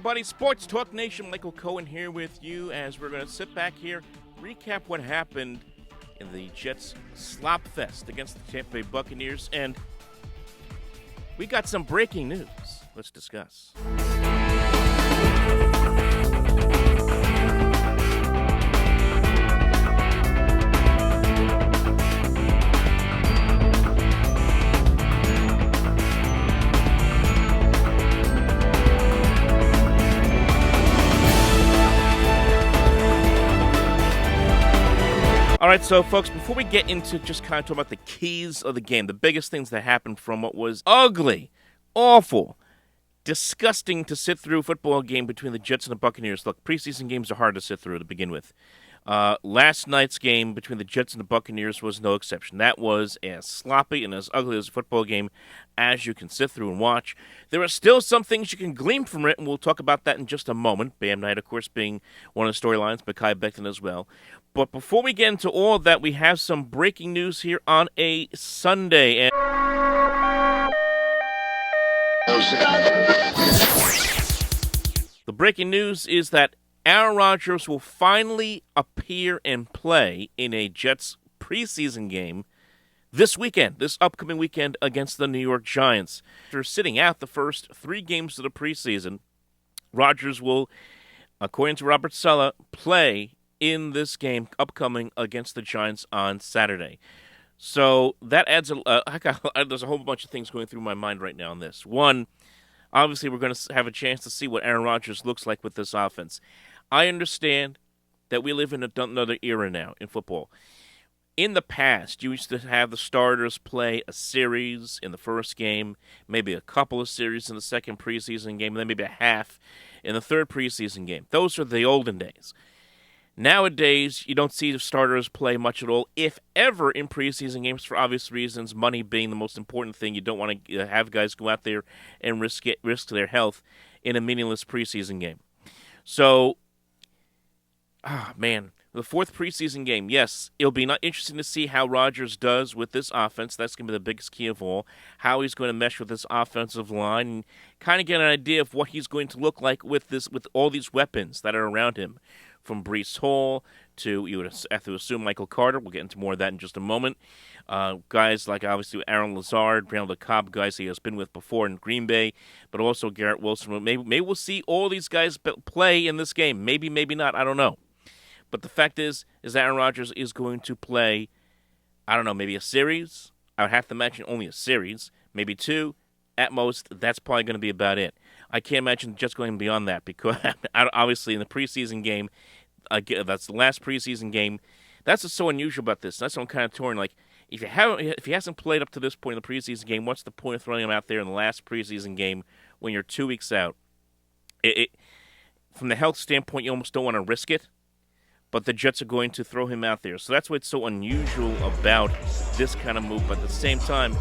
everybody. Sports Talk Nation, Michael Cohen here with you as we're going to sit back here, recap what happened in the Jets slop fest against the Tampa Bay Buccaneers, and we got some breaking news. Let's discuss. All right, so folks, before we get into just kind of talking about the keys of the game, the biggest things that happened from what was ugly, awful, disgusting to sit through football game between the Jets and the Buccaneers. Look, preseason games are hard to sit through to begin with. Last night's game between the Jets and the Buccaneers was no exception. That was as sloppy and as ugly as a football game as you can sit through and watch. There are still some things you can glean from it, and we'll talk about that in just a moment. Bam Knight, of course, being one of the storylines, Mekhi Becton as well. But before we get into all of that, we have some breaking news here on a Sunday. And the breaking news is that Aaron Rodgers will finally appear and play in a Jets preseason game this weekend, this upcoming weekend against the New York Giants. After sitting out the first 3 games of the preseason, Rodgers will, according to Robert Saleh, play in this game upcoming against the Giants on Saturday. So that adds there's a whole bunch of things going through my mind right now on this. One, obviously we're going to have a chance to see what Aaron Rodgers looks like with this offense. I understand that we live in another era now in football. In the past, you used to have the starters play a series in the first game, maybe a couple of series in the second preseason game, and then maybe a half in the third preseason game. Those are the olden days. Nowadays, you don't see the starters play much at all, if ever, in preseason games for obvious reasons, money being the most important thing. You don't want to have guys go out there and risk their health in a meaningless preseason game. So, the fourth preseason game, yes, it'll be not interesting to see how Rodgers does with this offense. That's going to be the biggest key of all, how he's going to mesh with this offensive line and kind of get an idea of what he's going to look like with all these weapons that are around him. From Breece Hall to, you would have to assume, Michael Carter. We'll get into more of that in just a moment. Guys like, obviously, Aaron Lazard, Randall Cobb, guys he has been with before in Green Bay, but also Garrett Wilson. Maybe we'll see all these guys play in this game. Maybe not. I don't know. But the fact is Aaron Rodgers is going to play, I don't know, maybe a series. I would have to imagine only a series. Maybe 2. At most, that's probably going to be about it. I can't imagine just going beyond that because, obviously, in the preseason game, that's the last preseason game. That's what's so unusual about this. That's what I'm kind of torn. Like, if he hasn't played up to this point in the preseason game, what's the point of throwing him out there in the last preseason game when you're 2 weeks out? From the health standpoint, you almost don't want to risk it. But the Jets are going to throw him out there. So that's what's so unusual about this kind of move. But at the same time,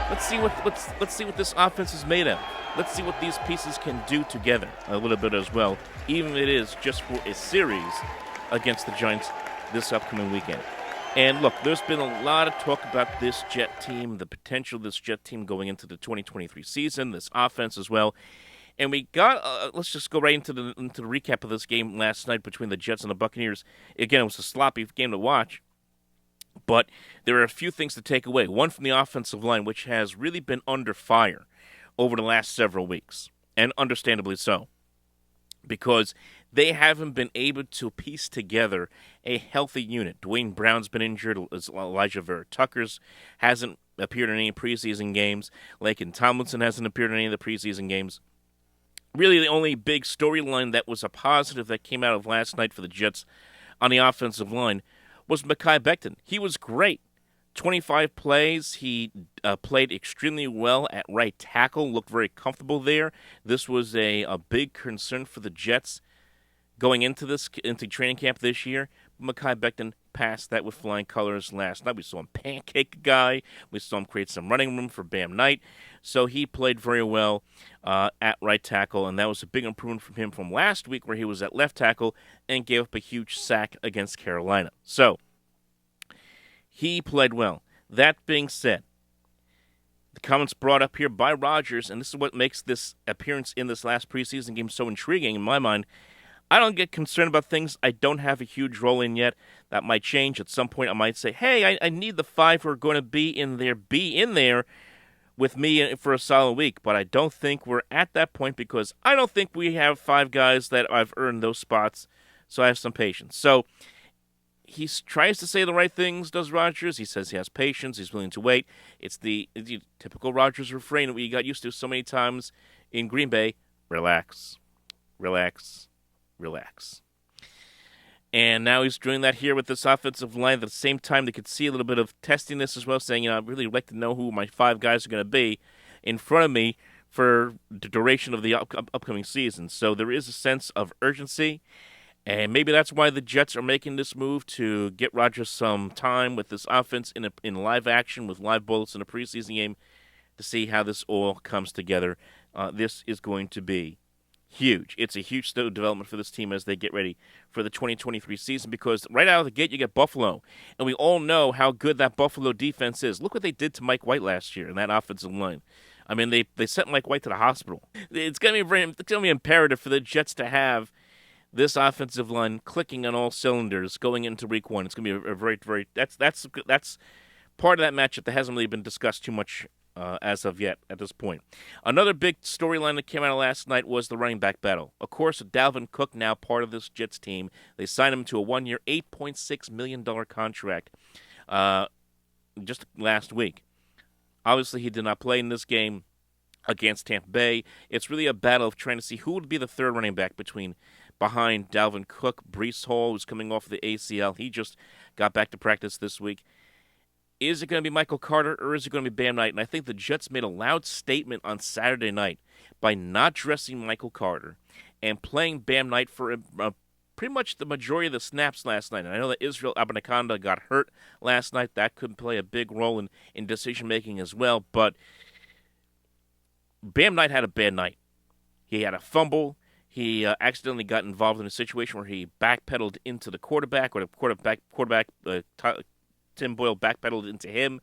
let's see what this offense is made of. Let's see what these pieces can do together a little bit as well, even if it is just for a series against the Giants this upcoming weekend. And look, there's been a lot of talk about this Jet team, the potential of this Jet team going into the 2023 season, this offense as well. And we got, let's just go right into the recap of this game last night between the Jets and the Buccaneers. Again, it was a sloppy game to watch, but there are a few things to take away. One from the offensive line, which has really been under fire over the last several weeks, and understandably so, because they haven't been able to piece together a healthy unit. Dwayne Brown's been injured. Elijah Vera-Tucker's hasn't appeared in any preseason games. Laken Tomlinson hasn't appeared in any of the preseason games. Really, the only big storyline that was a positive that came out of last night for the Jets on the offensive line was Mekhi Becton. He was great. 25 plays. He played extremely well at right tackle, looked very comfortable there. This was a big concern for the Jets going into training camp this year. Mekhi Becton passed that with flying colors last night. We saw him pancake a guy. We saw him create some running room for Bam Knight. So he played very well at right tackle, and that was a big improvement from him from last week where he was at left tackle and gave up a huge sack against Carolina. So he played well. That being said, The comments brought up here by Rodgers, and this is what makes this appearance in this last preseason game so intriguing in my mind. I don't get concerned about things I don't have a huge role in yet. That might change at some point. I might say, hey, I need the 5 who are going to be in there with me for a solid week. But I don't think we're at that point because I don't think we have 5 guys that I've earned those spots. So I have some patience. So he tries to say the right things, does Rodgers. He says he has patience. He's willing to wait. It's the typical Rodgers refrain that we got used to so many times in Green Bay. Relax. Relax. Relax. And now he's doing that here with this offensive line. At the same time, they could see a little bit of testing this as well, saying, I'd really like to know who my 5 guys are going to be in front of me for the duration of the upcoming season. So there is a sense of urgency. And maybe that's why the Jets are making this move to get Rodgers some time with this offense in live action with live bullets in a preseason game to see how this all comes together. This is going to be huge. It's a huge development for this team as they get ready for the 2023 season because right out of the gate you get Buffalo. And we all know how good that Buffalo defense is. Look what they did to Mike White last year in that offensive line. I mean, they sent Mike White to the hospital. It's going to be imperative for the Jets to have this offensive line clicking on all cylinders going into week 1. It's going to be a very that's part of that matchup that hasn't really been discussed too much as of yet at this point. Another big storyline that came out of last night was the running back battle. Of course, Dalvin Cook now part of this Jets team. They signed him to a 1-year, $8.6 million contract just last week. Obviously, he did not play in this game against Tampa Bay. It's really a battle of trying to see who would be the third running back behind Dalvin Cook. Breece Hall, who's coming off the ACL. He just got back to practice this week. Is it going to be Michael Carter or is it going to be Bam Knight? And I think the Jets made a loud statement on Saturday night by not dressing Michael Carter and playing Bam Knight for pretty much the majority of the snaps last night. And I know that Israel Abanikanda got hurt last night. That could play a big role in decision-making as well. But Bam Knight had a bad night. He had a fumble. He accidentally got involved in a situation where he backpedaled into the quarterback, or the quarterback Tim Boyle backpedaled into him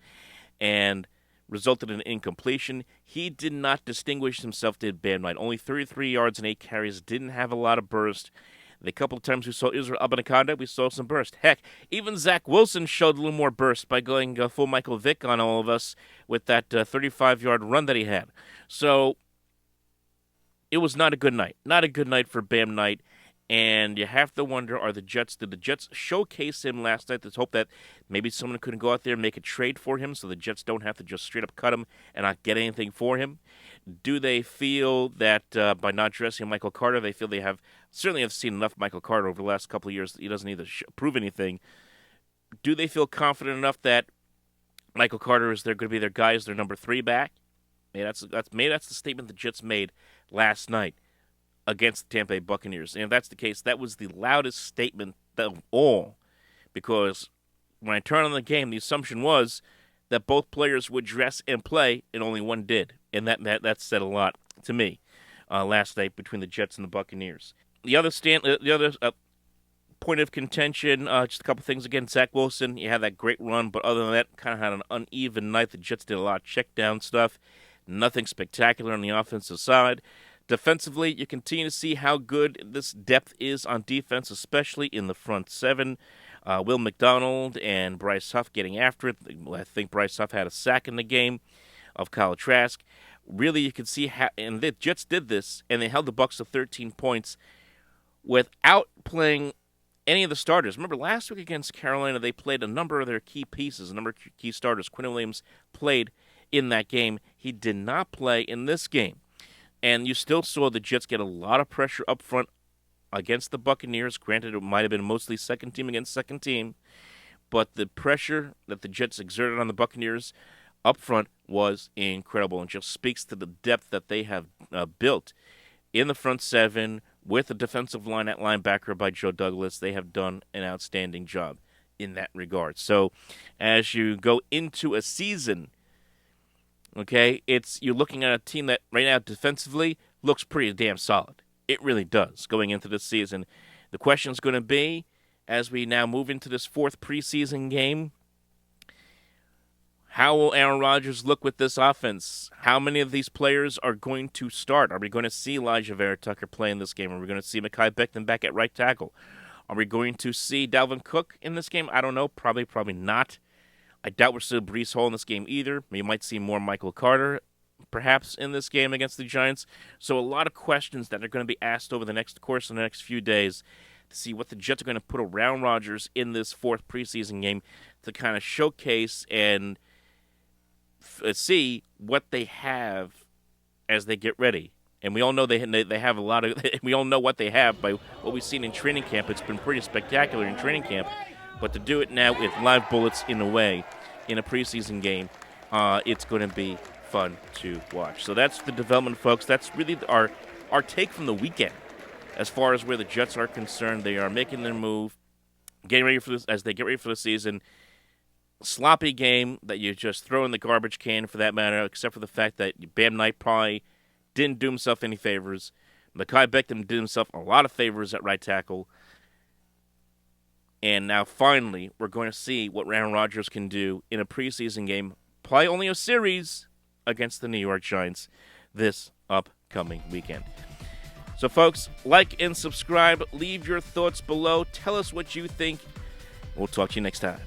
and resulted in an incompletion. He did not distinguish himself, did Bam Knight. Only 33 yards and 8 carries, didn't have a lot of burst. The couple of times we saw Israel Abanikanda, we saw some burst. Heck, even Zach Wilson showed a little more burst by going full Michael Vick on all of us with that 35-yard run that he had. So it was not a good night. Not a good night for Bam Knight. And you have to wonder, did the Jets showcase him last night? Let's hope that maybe someone couldn't go out there and make a trade for him so the Jets don't have to just straight up cut him and not get anything for him. Do they feel that by not dressing Michael Carter, they feel they certainly have seen enough Michael Carter over the last couple of years that he doesn't need to prove anything. Do they feel confident enough that Michael Carter is going to be their guy as their number 3 back? Maybe that's the statement the Jets made last night against the Tampa Bay Buccaneers. And if that's the case, that was the loudest statement of all. Because when I turned on the game, the assumption was that both players would dress and play, and only one did. And that said a lot to me last night between the Jets and the Buccaneers. The other point of contention, just a couple things again. Zach Wilson, he had that great run, but other than that, kind of had an uneven night. The Jets did a lot of check down stuff. Nothing spectacular on the offensive side. Defensively, you continue to see how good this depth is on defense, especially in the front 7. Will McDonald and Bryce Huff getting after it. I think Bryce Huff had a sack in the game of Kyle Trask. Really, you can see how, and the Jets did this, and they held the Bucs to 13 points without playing any of the starters. Remember, last week against Carolina, they played a number of their key pieces, a number of key starters. Quinn Williams played in that game. He did not play in this game. And you still saw the Jets get a lot of pressure up front against the Buccaneers. Granted, it might have been mostly second team against second team. But the pressure that the Jets exerted on the Buccaneers up front was incredible and just speaks to the depth that they have built in the front 7 with a defensive line at linebacker by Joe Douglas. They have done an outstanding job in that regard. So as you go into a season, okay, you're looking at a team that right now defensively looks pretty damn solid. It really does going into this season. The question is going to be, as we now move into this 4th preseason game, How will Aaron Rodgers look with this offense? How many of these players are going to start? Are we going to see Elijah Vera Tucker play in this game? Are we going to see Mekhi Becton back at right tackle? Are we going to see Dalvin Cook in this game? I don't know. Probably not. I doubt we'll see Breece Hall in this game either. We might see more Michael Carter perhaps in this game against the Giants. So a lot of questions that are going to be asked over the course of the next few days to see what the Jets are going to put around Rodgers in this fourth preseason game to kind of showcase and see what they have as they get ready. And we all know they have a lot of. We all know what they have by what we've seen in training camp. It's been pretty spectacular in training camp, but to do it now with live bullets in a way, in a preseason game, it's going to be fun to watch. So that's the development, folks. That's really our take from the weekend, as far as where the Jets are concerned. They are making their move, getting ready for this as they get ready for the season. Sloppy game that you just throw in the garbage can, for that matter, except for the fact that Bam Knight probably didn't do himself any favors. Mekhi Becton did himself a lot of favors at right tackle. And now, finally, we're going to see what Aaron Rodgers can do in a preseason game, probably only a series, against the New York Giants this upcoming weekend. So, folks, like and subscribe. Leave your thoughts below. Tell us what you think. We'll talk to you next time.